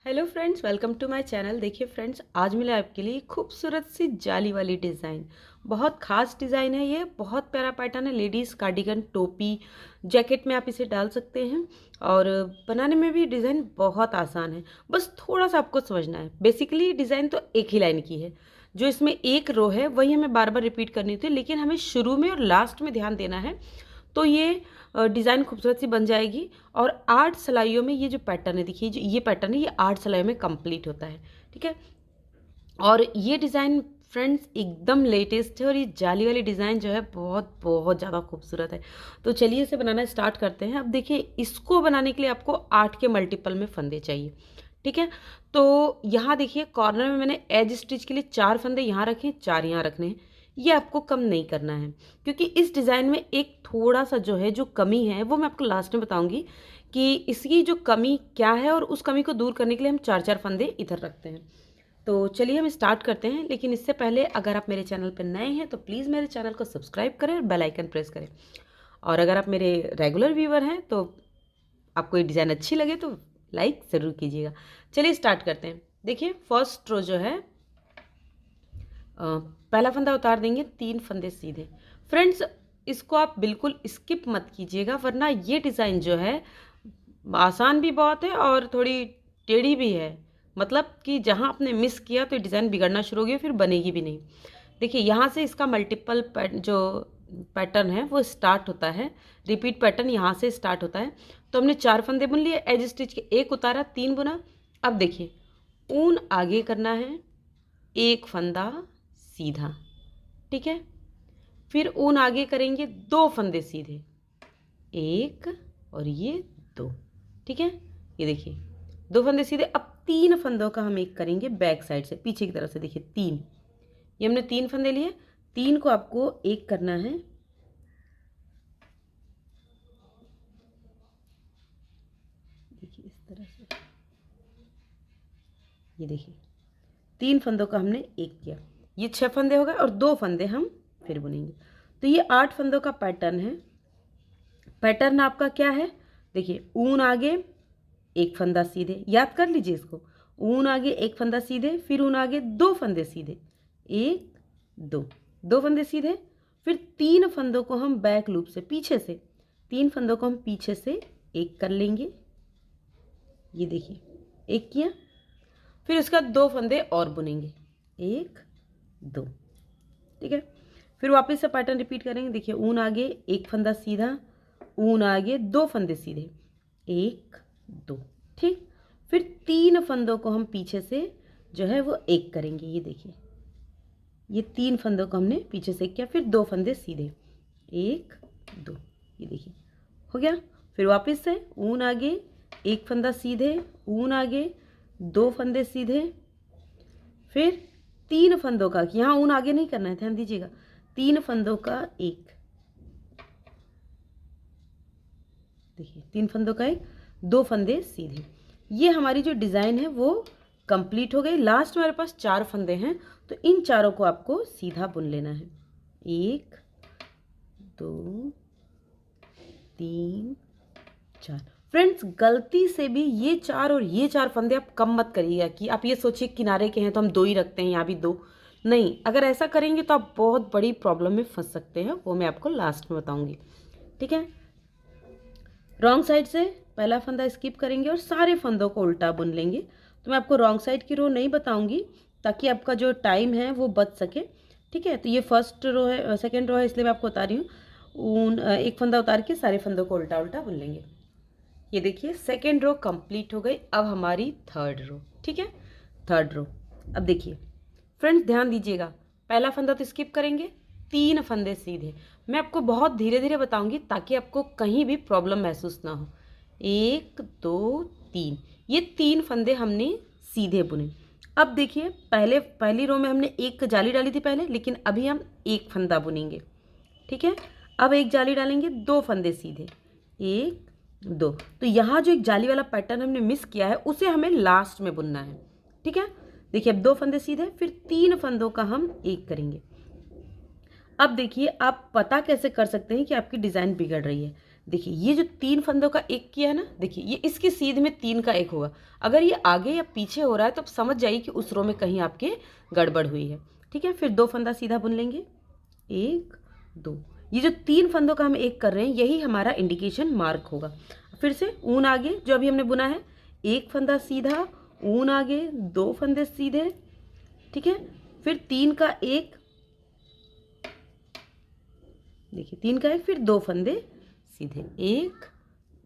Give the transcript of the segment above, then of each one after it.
Hello friends, welcome to my channel. देखिए friends, आज मिला आपके लिए खूबसूरत सी जाली वाली डिज़ाइन। बहुत खास डिज़ाइन है ये, बहुत प्यारा पैटर्न है। लेडीज़ कार्डिगन, टोपी, जैकेट में आप इसे डाल सकते हैं और बनाने में भी डिज़ाइन बहुत आसान है। बस थोड़ा सा आपको समझना है। बेसिकली डिज़ाइन तो एक ही लाइन की है। जो इसमें एक रो है वही हमें बार बार रिपीट करनी होती है, लेकिन हमें शुरू में और लास्ट में ध्यान देना है। तो ये डिज़ाइन खूबसूरत सी बन जाएगी। और 8 सिलाइयों में ये जो पैटर्न है, देखिए जो ये पैटर्न है, ये 8 सिलाइयों में कंप्लीट होता है। ठीक है। और ये डिज़ाइन फ्रेंड्स एकदम लेटेस्ट है और ये जाली वाली डिज़ाइन जो है बहुत बहुत ज़्यादा खूबसूरत है। तो चलिए इसे बनाना स्टार्ट करते हैं। अब देखिए, इसको बनाने के लिए आपको 8 के मल्टीपल में फंदे चाहिए। ठीक है। तो यहाँ देखिए कॉर्नर में मैंने एज स्टिच के लिए 4 फंदे यहाँ रखे, 4 यहाँ रखने हैं। ये आपको कम नहीं करना है, क्योंकि इस डिज़ाइन में एक थोड़ा सा जो है, जो कमी है, वो मैं आपको लास्ट में बताऊंगी कि इसकी जो कमी क्या है, और उस कमी को दूर करने के लिए हम 4 फंदे इधर रखते हैं। तो चलिए हम स्टार्ट करते हैं। लेकिन इससे पहले अगर आप मेरे चैनल पर नए हैं तो प्लीज़ मेरे चैनल को सब्सक्राइब करें और बेल आइकन प्रेस करें। और अगर आप मेरे रेगुलर व्यूअर हैं तो आपको ये डिज़ाइन अच्छी लगे तो लाइक ज़रूर कीजिएगा। चलिए स्टार्ट करते हैं। देखिए फर्स्ट रो जो है, पहला फंदा उतार देंगे, 3 फंदे सीधे। फ्रेंड्स, इसको आप बिल्कुल स्किप मत कीजिएगा, वरना ये डिज़ाइन जो है आसान भी बहुत है और थोड़ी टेढ़ी भी है। मतलब कि जहाँ आपने मिस किया तो डिज़ाइन बिगड़ना शुरू हो गया, फिर बनेगी भी नहीं। देखिए यहाँ से इसका मल्टीपल जो पैटर्न है वो स्टार्ट होता है। रिपीट पैटर्न यहाँ से स्टार्ट होता है। तो हमने 4 फंदे बुन लिए, एज स्टिच के 1 उतारा, 3 बुना। अब देखिए ऊन आगे करना है, 1 फंदा सीधा। ठीक है। फिर ऊन आगे करेंगे, 2 फंदे सीधे, 1 और ये 2। ठीक है। ये देखिए 2 फंदे सीधे। अब 3 फंदों का हम एक करेंगे बैक साइड से, पीछे की तरफ से। देखिए 3, ये हमने 3 फंदे लिए, 3 को आपको एक करना है। देखिए इस तरह से, ये देखिए 3 फंदों का हमने एक किया। ये 6 फंदे हो गए और 2 फंदे हम फिर बुनेंगे। तो ये 8 फंदों का पैटर्न है। पैटर्न आपका क्या है? देखिए ऊन आगे, 1 फंदा सीधे, याद कर लीजिए इसको। ऊन आगे 1 फंदा सीधे, फिर ऊन आगे 2 फंदे सीधे, 1 2, 2 फंदे सीधे। फिर 3 फंदों को हम बैक लूप से, पीछे से 3 फंदों को हम पीछे से एक कर लेंगे। ये देखिए एक किया। फिर उसका 2 फंदे और बुनेंगे, 1 2। ठीक है। फिर वापस से पैटर्न रिपीट करेंगे। देखिए ऊन आगे 1 फंदा सीधा, ऊन आगे 2 फंदे सीधे, 1 2। ठीक। फिर 3 फंदों को हम पीछे से जो है वो एक करेंगे। ये देखिए ये 3 फंदों को हमने पीछे से किया, फिर 2 फंदे सीधे, 1 2। ये देखिए हो गया। फिर वापस से ऊन आगे 1 फंदा सीधे, ऊन आगे 2 फंदे सीधे, फिर 3 फंदों का, यहाँ ऊन आगे नहीं करना है, ध्यान दीजिएगा, 3 फंदों का एक। देखिए 3 फंदों का एक, 2 फंदे सीधे। ये हमारी जो डिज़ाइन है वो कंप्लीट हो गई। लास्ट में हमारे पास 4 फंदे हैं, तो इन चारों को आपको सीधा बुन लेना है। 1 2 3 4। फ्रेंड्स, गलती से भी ये 4 और ये 4 फंदे आप कम मत करिएगा कि आप ये सोचिए किनारे के हैं तो हम 2 ही रखते हैं, यहाँ भी 2। नहीं, अगर ऐसा करेंगे तो आप बहुत बड़ी प्रॉब्लम में फंस सकते हैं, वो मैं आपको लास्ट में बताऊंगी। ठीक है। रॉन्ग साइड से पहला फंदा स्किप करेंगे और सारे फंदों को उल्टा बुन लेंगे। तो मैं आपको रॉन्ग साइड की रो नहीं बताऊंगी, ताकि आपका जो टाइम है वो बच सके। ठीक है। तो ये फर्स्ट रो है, सेकेंड रो है, इसलिए मैं आपको बता रही हूँ। ऊन 1 फंदा उतार के सारे फंदों को उल्टा उल्टा बुन लेंगे। ये देखिए सेकेंड रो कंप्लीट हो गई। अब हमारी थर्ड रो। ठीक है। Third row. अब देखिए फ्रेंड्स, ध्यान दीजिएगा, पहला फंदा तो स्किप करेंगे, 3 फंदे सीधे। मैं आपको बहुत धीरे धीरे बताऊंगी ताकि आपको कहीं भी प्रॉब्लम महसूस ना हो। 1 2 3, ये 3 फंदे हमने सीधे बुने। अब देखिए पहली रो में हमने एक जाली डाली थी पहले, लेकिन अभी हम 1 फंदा बुनेंगे। ठीक है। अब एक जाली डालेंगे, 2 फंदे सीधे, 1 2। तो यहाँ जो एक जाली वाला पैटर्न हमने मिस किया है उसे हमें लास्ट में बुनना है। ठीक है। देखिए अब 2 फंदे सीधे, फिर 3 फंदों का हम एक करेंगे। अब देखिए आप पता कैसे कर सकते हैं कि आपकी डिज़ाइन बिगड़ रही है। देखिए ये जो 3 फंदों का एक किया है ना, देखिए ये इसकी सीध में 3 का एक होगा। अगर ये आगे या पीछे हो रहा है तो समझ जाइए कि उस रो में कहीं आपके गड़बड़ हुई है। ठीक है, फिर 2 फंदा सीधा बुन लेंगे, 1 2। ये जो 3 फंदों का हम एक कर रहे हैं यही हमारा इंडिकेशन मार्क होगा। फिर से ऊन आगे जो अभी हमने बुना है, 1 फंदा सीधा, ऊन आगे, 2 फंदे सीधे। ठीक है, फिर 3 का एक, देखिए 3 का एक, फिर 2 फंदे सीधे, 1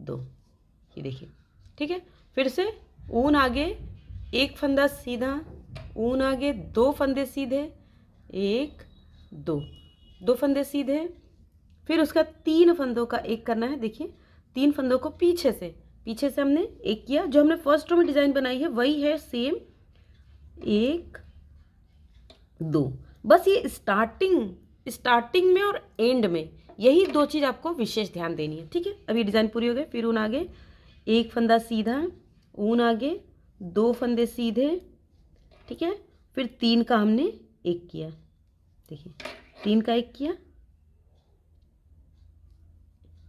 2, ये देखिए। ठीक है, फिर से ऊन आगे, 1 फंदा सीधा, ऊन आगे, 2 फंदे सीधे, 1 2, 2 फंदे सीधे। फिर उसका 3 फंदों का एक करना है। देखिए 3 फंदों को पीछे से हमने एक किया। जो हमने फर्स्ट रो में डिजाइन बनाई है वही है सेम, 1 2। बस ये स्टार्टिंग में और एंड में यही 2 चीज आपको विशेष ध्यान देनी है। ठीक है, अभी डिजाइन पूरी हो गई। फिर ऊन आगे, 1 फंदा सीधा, ऊन आगे, 2 फंदे सीधे। ठीक है, फिर 3 का हमने एक किया, देखिए 3 का एक किया,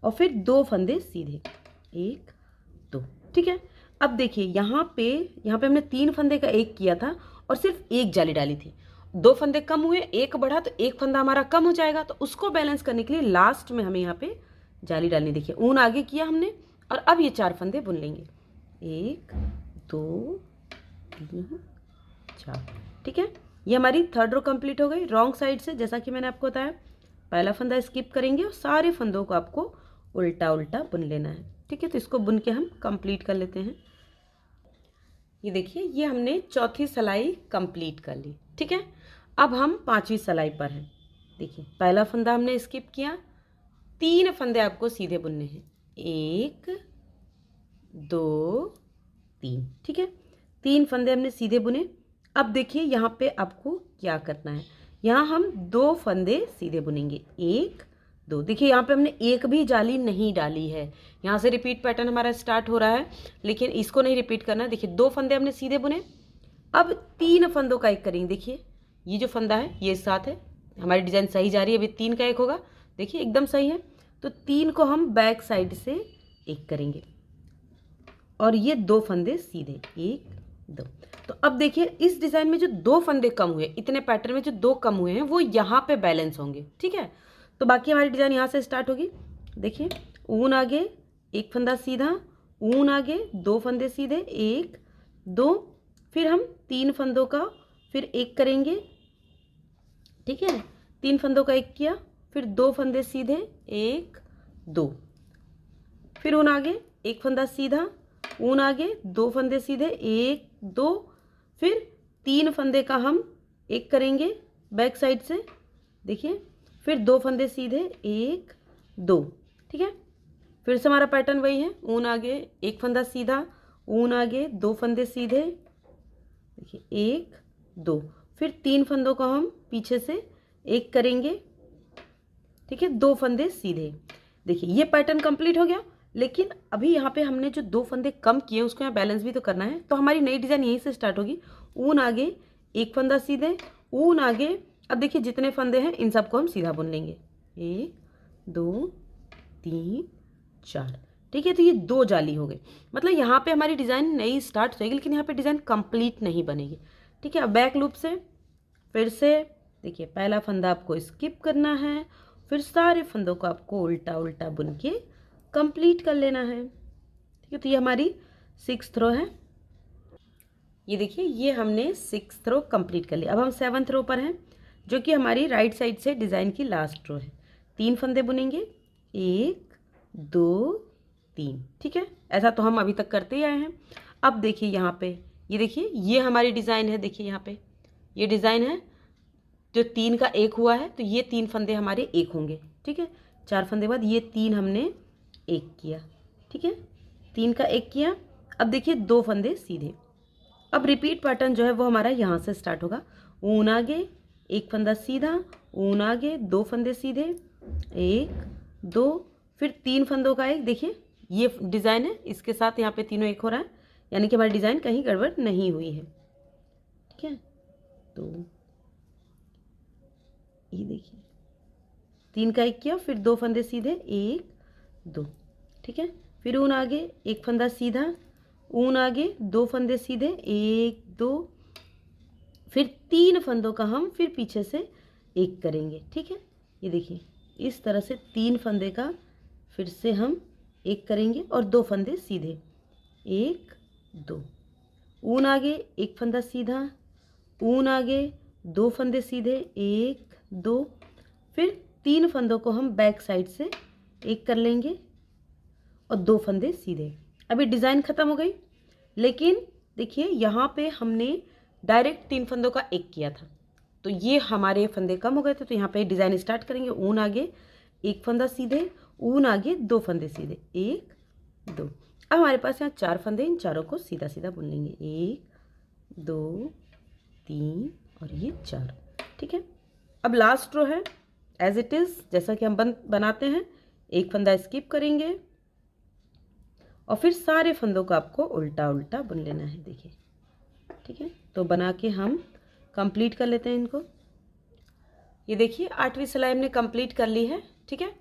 और फिर 2 फंदे सीधे, 1 2। ठीक है, अब देखिए यहाँ पे हमने 3 फंदे का एक किया था और सिर्फ एक जाली डाली थी। 2 फंदे कम हुए, एक बढ़ा, तो 1 फंदा हमारा कम हो जाएगा। तो उसको बैलेंस करने के लिए लास्ट में हमें यहाँ पे जाली डालनी। देखिए ऊन आगे किया हमने, और अब ये 4 फंदे बुन लेंगे, 1 2 3 4। ठीक है, ये हमारी थर्ड रो कंप्लीट हो गई। रॉन्ग साइड से जैसा कि मैंने आपको बताया, पहला फंदा स्किप करेंगे और सारे फंदों को आपको उल्टा उल्टा बुन लेना है। ठीक है, तो इसको बुन के हम कंप्लीट कर लेते हैं। ये देखिए ये हमने चौथी सिलाई कंप्लीट कर ली। ठीक है, अब हम 5वीं सिलाई पर हैं। देखिए पहला फंदा हमने स्किप किया, 3 फंदे आपको सीधे बुनने हैं, 1 2 3। ठीक है, 3 फंदे हमने सीधे बुने। अब देखिए यहाँ पे आपको क्या करना है, यहाँ हम 2 फंदे सीधे बुनेंगे, 1 2। देखिए यहाँ पे हमने एक भी जाली नहीं डाली है, यहाँ से रिपीट पैटर्न हमारा स्टार्ट हो रहा है, लेकिन इसको नहीं रिपीट करना है। देखिए 2 फंदे हमने सीधे बुने, अब 3 फंदों का एक करेंगे। देखिए ये जो फंदा है ये साथ है, हमारी डिजाइन सही जा रही है। अभी 3 का एक होगा, देखिए एकदम सही है। तो 3 को हम बैक साइड से एक करेंगे, और ये 2 फंदे सीधे, 1 2। तो अब देखिए इस डिजाइन में जो 2 फंदे कम हुए, इतने पैटर्न में जो 2 कम हुए हैं वो यहाँ पे बैलेंस होंगे। ठीक है, तो बाकी हमारी डिजाइन यहाँ से स्टार्ट होगी। देखिए ऊन आगे, 1 फंदा सीधा, ऊन आगे, 2 फंदे सीधे, 1 2। फिर हम 3 फंदों का फिर एक करेंगे। ठीक है, 3 फंदों का एक किया, फिर 2 फंदे सीधे, 1 2। फिर ऊन आगे, 1 फंदा सीधा, ऊन आगे, 2 फंदे सीधे, 1 2। फिर 3 फंदे का हम एक करेंगे बैक साइड से। देखिए फिर 2 फंदे सीधे, 1 2। ठीक है, फिर से हमारा पैटर्न वही है, ऊन आगे, 1 फंदा सीधा, ऊन आगे, 2 फंदे सीधे, देखिए 1 2। फिर 3 फंदों को हम पीछे से एक करेंगे। ठीक है, 2 फंदे सीधे। देखिए ये पैटर्न कंप्लीट हो गया, लेकिन अभी यहाँ पे हमने जो 2 फंदे कम किए उसको यहाँ बैलेंस भी तो करना है। तो हमारी नई डिजाइन यहीं से स्टार्ट होगी, ऊन आगे, 1 फंदा सीधे, ऊन आगे। अब देखिए जितने फंदे हैं इन सबको हम सीधा बुन लेंगे, 1 2 3 4। ठीक है, तो ये 2 जाली हो गई, मतलब यहाँ पे हमारी डिजाइन नई स्टार्ट होगी, लेकिन यहाँ पे डिजाइन कंप्लीट नहीं बनेगी। ठीक है, अब बैक लूप से फिर से देखिए पहला फंदा आपको स्किप करना है, फिर सारे फंदों को आपको उल्टा उल्टा बुन के कंप्लीट कर लेना है। ठीक है, तो ये हमारी 6th रो है। ये देखिए ये हमने 6th रो कंप्लीट कर लिया। अब हम 7th रो पर हैं, जो कि हमारी राइट साइड से डिज़ाइन की लास्ट रो है। 3 फंदे बुनेंगे, 1 2 3। ठीक है, ऐसा तो हम अभी तक करते ही आए हैं। अब देखिए यहाँ पे ये देखिए ये हमारी डिज़ाइन है। देखिए यहाँ पे ये डिज़ाइन है, जो 3 का एक हुआ है, तो ये 3 फंदे हमारे एक होंगे। ठीक है, 4 फंदे बाद ये 3 हमने एक किया। ठीक है, 3 का एक किया। अब देखिए 2 फंदे सीधे। अब रिपीट पैटर्न जो है वो हमारा यहाँ से स्टार्ट होगा, ऊन आगे, 1 फंदा सीधा, ऊन आगे, 2 फंदे सीधे, 1 2। फिर 3 फंदों का एक। देखिए ये डिज़ाइन है, इसके साथ यहाँ पे तीनों एक हो रहा है, यानी कि हमारी डिज़ाइन कहीं गड़बड़ नहीं हुई है। ठीक है, तो ये देखिए 3 का एक किया, फिर 2 फंदे सीधे, 1 2। ठीक है। फिर ऊन आगे, एक फंदा सीधा, ऊन आगे, 2 फंदे सीधे, 1 2, फिर 3 फंदों का हम फिर पीछे से एक करेंगे। ठीक है, ये देखिए इस तरह से 3 फंदे का फिर से हम एक करेंगे और 2 फंदे सीधे, 1 2, ऊन आगे, एक फंदा सीधा, ऊन आगे, 2 फंदे सीधे, 1 2, फिर 3 फंदों को हम बैक साइड से एक कर लेंगे और 2 फंदे सीधे। अभी डिज़ाइन ख़त्म हो गई, लेकिन देखिए यहाँ पे हमने डायरेक्ट 3 फंदों का एक किया था, तो ये हमारे फंदे कम हो गए थे, तो यहाँ पे डिज़ाइन स्टार्ट करेंगे। ऊन आगे, एक फंदा सीधे, ऊन आगे, 2 फंदे सीधे, 1 2। अब हमारे पास यहाँ 4 फंदे, इन चारों को सीधा सीधा बुन लेंगे, 1 2 3 और ये 4। ठीक है, अब लास्ट रो है एज इट इज़ जैसा कि हम बनाते हैं, एक फंदा स्किप करेंगे और फिर सारे फंदों को आपको उल्टा उल्टा बुन लेना है। देखिए, ठीक है, तो बना के हम कंप्लीट कर लेते हैं इनको। ये देखिए 8वीं सिलाई हमने कंप्लीट कर ली है। ठीक है,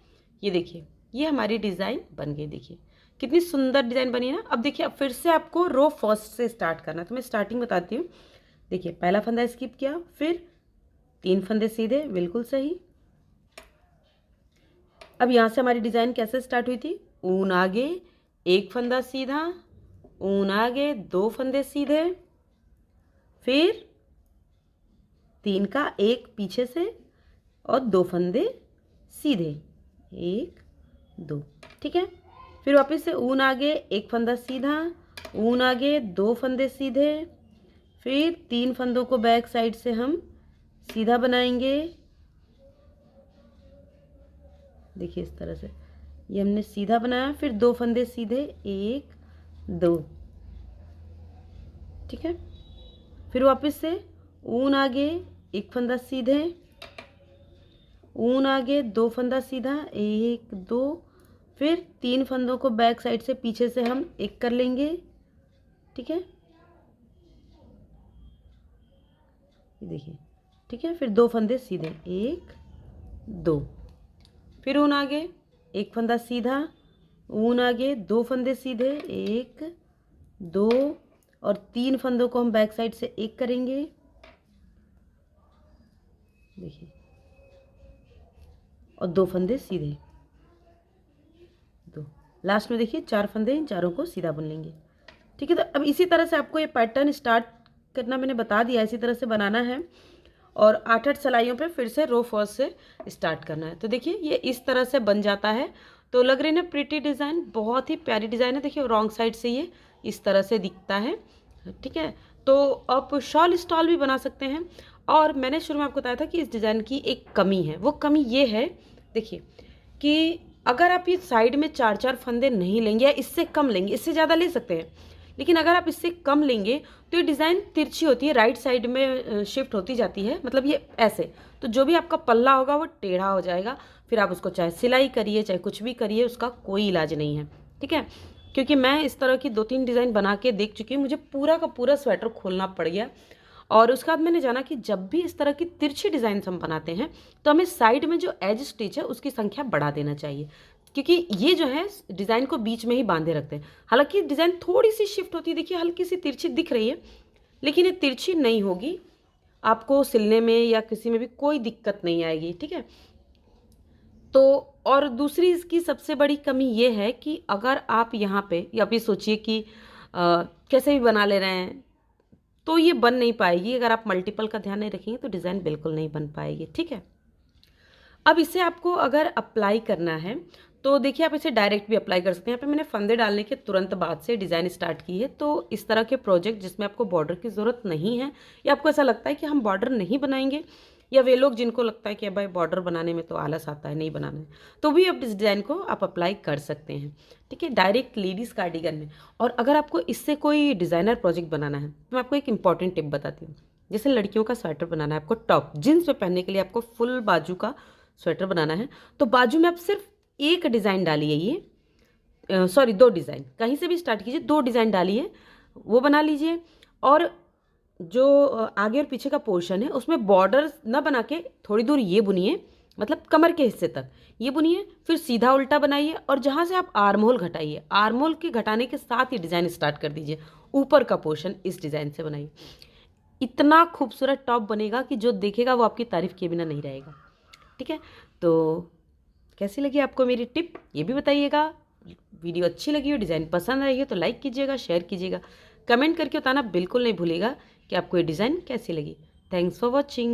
ये देखिए ये हमारी डिज़ाइन बन गई। देखिए कितनी सुंदर डिज़ाइन बनी है ना। अब देखिए, अब फिर से आपको रो फर्स्ट से स्टार्ट करना है, तो मैं स्टार्टिंग बताती हूँ। देखिए पहला फंदा स्किप किया, फिर 3 फंदे सीधे, बिल्कुल सही। अब यहाँ से हमारी डिज़ाइन कैसे स्टार्ट हुई थी, ऊन आगे, एक फंदा सीधा, ऊन आगे, 2 फंदे सीधे, फिर 3 का एक पीछे से और 2 फंदे सीधे, 1 2। ठीक है, फिर वापस से ऊन आगे, एक फंदा सीधा, ऊन आगे, 2 फंदे सीधे, फिर 3 फंदों को बैक साइड से हम सीधा बनाएंगे। देखिए इस तरह से ये हमने सीधा बनाया, फिर 2 फंदे सीधे, 1 2। ठीक है, फिर वापस से ऊन आगे, एक फंदा सीधे, ऊन आगे, 2 फंदा सीधा, 1 2, फिर 3 फंदों को बैक साइड से पीछे से हम एक कर लेंगे। ठीक है, ये देखिए, ठीक है, फिर 2 फंदे सीधे, 1 2, फिर ऊन आगे, एक फंदा सीधा, ऊन आगे, 2 फंदे सीधे, 1 2, और 3 फंदों को हम बैक साइड से एक करेंगे। देखिए, और 2 फंदे सीधे, 2। लास्ट में देखिए 4 फंदे, इन चारों को सीधा बुन लेंगे। ठीक है, तो अब इसी तरह से आपको ये पैटर्न स्टार्ट करना मैंने बता दिया, इसी तरह से बनाना है और 8-8 सिलाइयों पे फिर से रो फर्स्ट से स्टार्ट करना है। तो देखिए ये इस तरह से बन जाता है। तो लग रही है ना प्रिटी डिज़ाइन, बहुत ही प्यारी डिज़ाइन है। देखिए रॉन्ग साइड से ये इस तरह से दिखता है। ठीक है, तो आप शॉल स्टॉल भी बना सकते हैं। और मैंने शुरू में आपको बताया था कि इस डिज़ाइन की एक कमी है, वो कमी ये है, देखिए कि अगर आप ये साइड में 4-4 फंदे नहीं लेंगे या इससे कम लेंगे, इससे ज़्यादा ले सकते हैं, लेकिन अगर आप इससे कम लेंगे तो ये डिज़ाइन तिरछी होती है, राइट साइड में शिफ्ट होती जाती है, मतलब ये ऐसे, तो जो भी आपका पल्ला होगा वो टेढ़ा हो जाएगा। फिर आप उसको चाहे सिलाई करिए चाहे कुछ भी करिए, उसका कोई इलाज नहीं है। ठीक है, क्योंकि मैं इस तरह की 2-3 डिज़ाइन बना के देख चुकी हूँ, मुझे पूरा का पूरा स्वेटर खोलना पड़ गया। और उसके बाद मैंने जाना कि जब भी इस तरह की तिरछी डिज़ाइन हम बनाते हैं तो हमें साइड में जो एज स्टिच है उसकी संख्या बढ़ा देना चाहिए, क्योंकि ये जो है डिज़ाइन को बीच में ही बांधे रखते हैं। हालांकि डिज़ाइन थोड़ी सी शिफ्ट होती है, देखिए हल्की सी तिरछी दिख रही है, लेकिन ये तिरछी नहीं होगी, आपको सिलने में या किसी में भी कोई दिक्कत नहीं आएगी। ठीक है, तो और दूसरी इसकी सबसे बड़ी कमी ये है कि अगर आप यहाँ पे या आप ये सोचिए कि कैसे भी बना ले रहे हैं तो ये बन नहीं पाएगी। अगर आप मल्टीपल का ध्यान नहीं रखेंगे तो डिज़ाइन बिल्कुल नहीं बन पाएगी। ठीक है, अब इसे आपको अगर अप्लाई करना है तो देखिए आप इसे डायरेक्ट भी अप्लाई कर सकते हैं। यहाँ पे मैंने फंदे डालने के तुरंत बाद से डिज़ाइन स्टार्ट की है। तो इस तरह के प्रोजेक्ट जिसमें आपको बॉर्डर की ज़रूरत नहीं है या आपको ऐसा लगता है कि हम बॉर्डर नहीं बनाएंगे, या वे लोग जिनको लगता है कि भाई बॉर्डर बनाने में तो आलस आता है, नहीं बनाना है, तो भी आप इस डिज़ाइन को आप अप्लाई कर सकते हैं। ठीक है, डायरेक्ट लेडीज़ कार्डिगन में। और अगर आपको इससे कोई डिज़ाइनर प्रोजेक्ट बनाना है तो मैं आपको एक इंपॉर्टेंट टिप बताती हूँ। जैसे लड़कियों का स्वेटर बनाना है, आपको टॉप जीन्स पे पहनने के लिए आपको फुल बाजू का स्वेटर बनाना है, तो बाजू में आप सिर्फ एक डिज़ाइन डालिए, ये सॉरी 2 डिज़ाइन, कहीं से भी स्टार्ट कीजिए, 2 डिज़ाइन डालिए, वो बना लीजिए। और जो आगे और पीछे का पोर्शन है उसमें बॉर्डर ना बना के थोड़ी दूर ये बुनिए, मतलब कमर के हिस्से तक ये बुनिए, फिर सीधा उल्टा बनाइए और जहाँ से आप आर्म होल घटाइए, आर्म होल के घटाने के साथ ही डिज़ाइन स्टार्ट कर दीजिए। ऊपर का पोर्शन इस डिज़ाइन से बनाइए। इतना खूबसूरत टॉप बनेगा कि जो देखेगा वो आपकी तारीफ़ किए बिना नहीं रहेगा। ठीक है, तो कैसी लगी आपको मेरी टिप ये भी बताइएगा। वीडियो अच्छी लगी हो, डिज़ाइन पसंद आई हो तो लाइक कीजिएगा, शेयर कीजिएगा, कमेंट करके बताना बिल्कुल नहीं भूलिएगा कि आपको ये डिज़ाइन कैसी लगी। Thanks for watching.